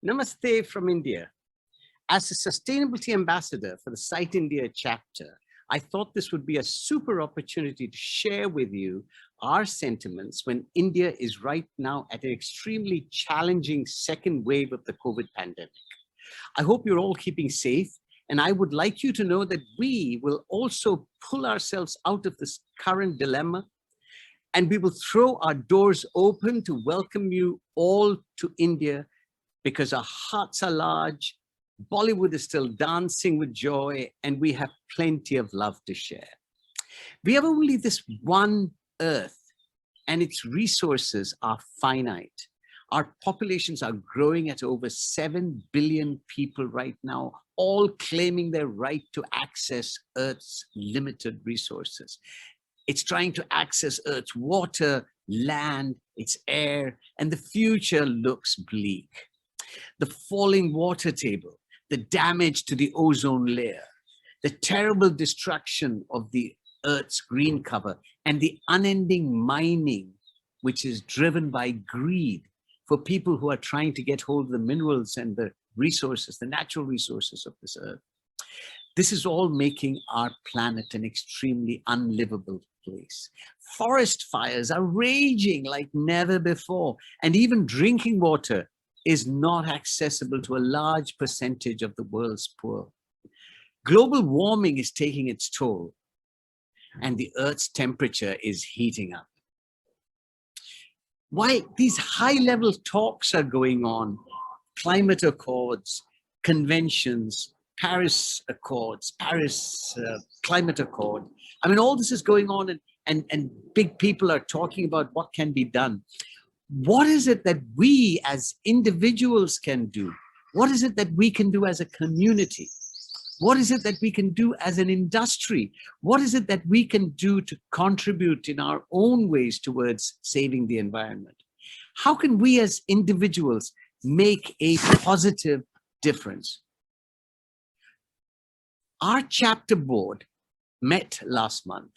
Namaste from India. As a sustainability ambassador for the Site India chapter, I thought this would be a super opportunity to share with you our sentiments when India is right now at an extremely challenging second wave of the COVID pandemic. I hope you're all keeping safe, and I would like you to know that we will also pull ourselves out of this current dilemma, and we will throw our doors open to welcome you all to India, because our hearts are large, Bollywood is still dancing with joy, and we have plenty of love to share. We have only this one earth, and its resources are finite. Our populations are growing at over 7 billion people right now, all claiming their right to access Earth's limited resources. It's trying to access Earth's water, land, its air, and the future looks bleak. The falling water table, the damage to the ozone layer, the terrible destruction of the Earth's green cover, and the unending mining, which is driven by greed for people who are trying to get hold of the minerals and the resources, the natural resources of this Earth. This is all making our planet an extremely unlivable place. Forest fires are raging like never before, and even drinking water is not accessible to a large percentage of the world's poor. Global warming is taking its toll, and the Earth's temperature is heating up. Why these high-level talks are going on, climate accords, conventions, Paris Accords, Paris Climate Accord. I mean, all this is going on, and big people are talking about what can be done. What is it that we as individuals can do? What is it that we can do as a community? What is it that we can do as an industry? What is it that we can do to contribute in our own ways towards saving the environment? How can we as individuals make a positive difference? Our chapter board met last month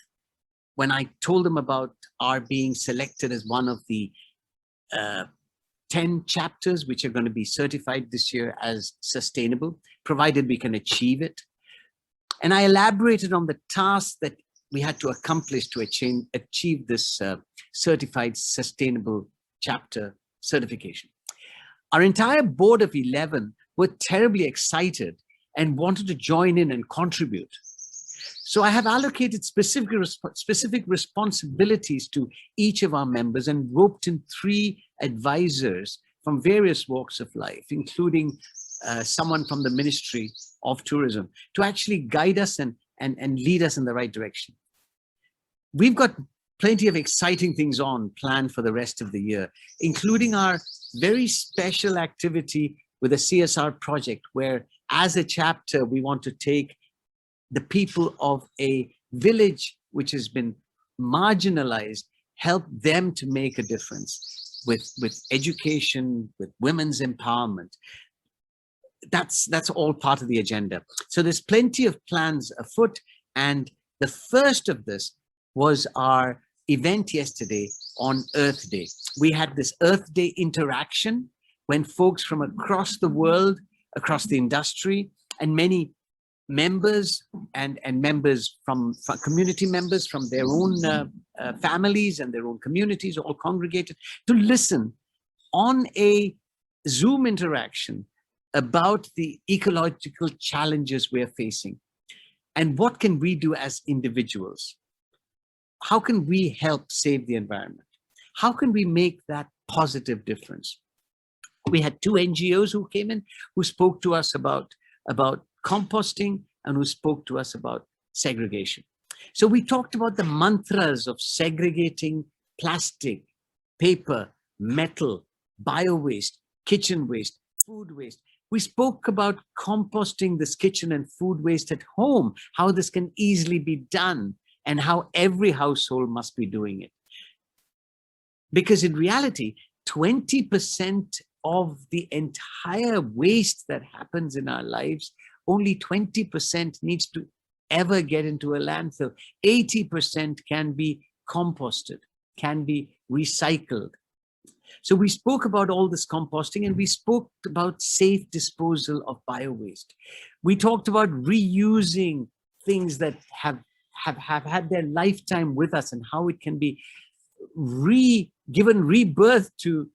when I told them about our being selected as one of the 10 chapters which are going to be certified this year as sustainable, provided we can achieve it. And I elaborated on the task that we had to accomplish to achieve this certified sustainable chapter certification. Our entire board of 11 were terribly excited and wanted to join in and contribute. So I have allocated specific responsibilities to each of our members and roped in 3 advisors from various walks of life, including someone from the Ministry of Tourism, to actually guide us and lead us in the right direction. We've got plenty of exciting things planned for the rest of the year, including our very special activity with a CSR project, where as a chapter, we want to take the people of a village which has been marginalized, help them to make a difference with education, with women's empowerment. That's all part of the agenda. So there's plenty of plans afoot, and the first of this was our event yesterday on Earth Day. We had this Earth Day interaction when folks from across the world, across the industry, and many members and members from community members from their own families and their own communities all congregated to listen on a Zoom interaction about the ecological challenges we're facing. And what can we do as individuals? How can we help save the environment? How can we make that positive difference? We had 2 NGOs who came in, who spoke to us about composting, and who spoke to us about segregation. So we talked about the mantras of segregating plastic, paper, metal, bio-waste, kitchen waste, food waste. We spoke about composting this kitchen and food waste at home, how this can easily be done, and how every household must be doing it. Because in reality, 20% of the entire waste that happens in our lives, only 20% needs to ever get into a landfill. 80% can be composted, can be recycled. So we spoke about all this composting, and we spoke about safe disposal of bio-waste. We talked about reusing things that have had their lifetime with us, and how it can be given rebirth to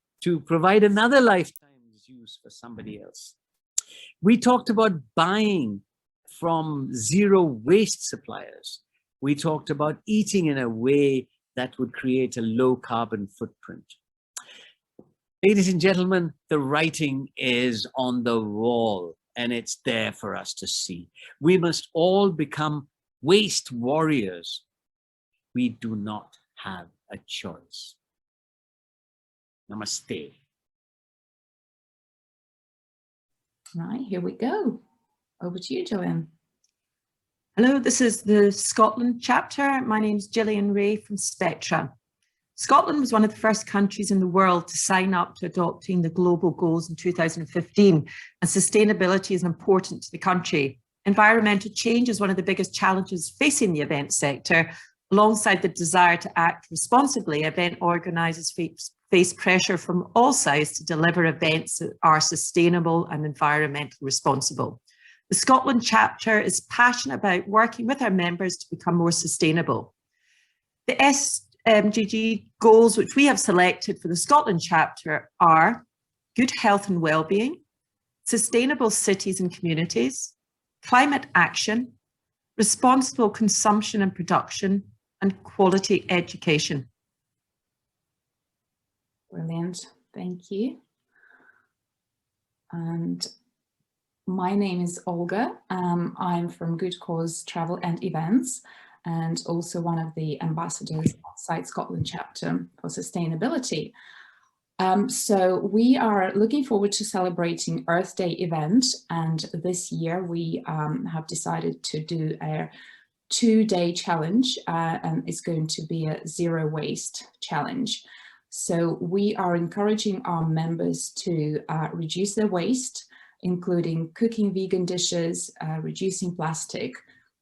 provide another lifetime's use for somebody else. We talked about buying from zero waste suppliers. We talked about eating in a way that would create a low carbon footprint. Ladies and gentlemen, the writing is on the wall, and it's there for us to see. We must all become waste warriors. We do not have a choice. Namaste. Right, here we go. Over to you, Joanne. Hello, this is the Scotland chapter. My name is Gillian Ray from Spectra. Scotland was one of the first countries in the world to sign up to adopting the global goals in 2015, and sustainability is important to the country. Environmental change is one of the biggest challenges facing the event sector. Alongside the desire to act responsibly, event organisers face pressure from all sides to deliver events that are sustainable and environmentally responsible. The Scotland chapter is passionate about working with our members to become more sustainable. The SMGG goals which we have selected for the Scotland chapter are good health and well-being, sustainable cities and communities, climate action, responsible consumption and production, and quality education. Brilliant, thank you. And my name is Olga. I'm from Good Cause Travel and Events, and also one of the ambassadors outside Scotland chapter for sustainability. So we are looking forward to celebrating Earth Day event, and this year we have decided to do a 2-day challenge, and it's going to be a zero waste challenge. So we are encouraging our members to reduce their waste, including cooking vegan dishes, reducing plastic,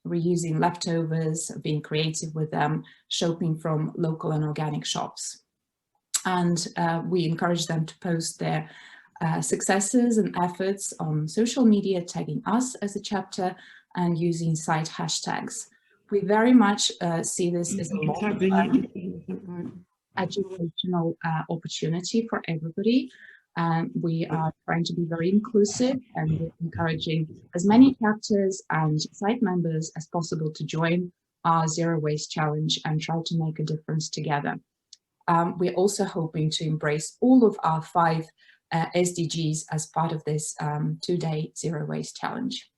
reusing leftovers, being creative with them, shopping from local and organic shops. And we encourage them to post their successes and efforts on social media, tagging us as a chapter and using site hashtags. We very much see this as a long-term educational opportunity for everybody. We are trying to be very inclusive, and we're encouraging as many chapters and site members as possible to join our Zero Waste Challenge and try to make a difference together. We're also hoping to embrace all of our 5 SDGs as part of this 2-day Zero Waste Challenge.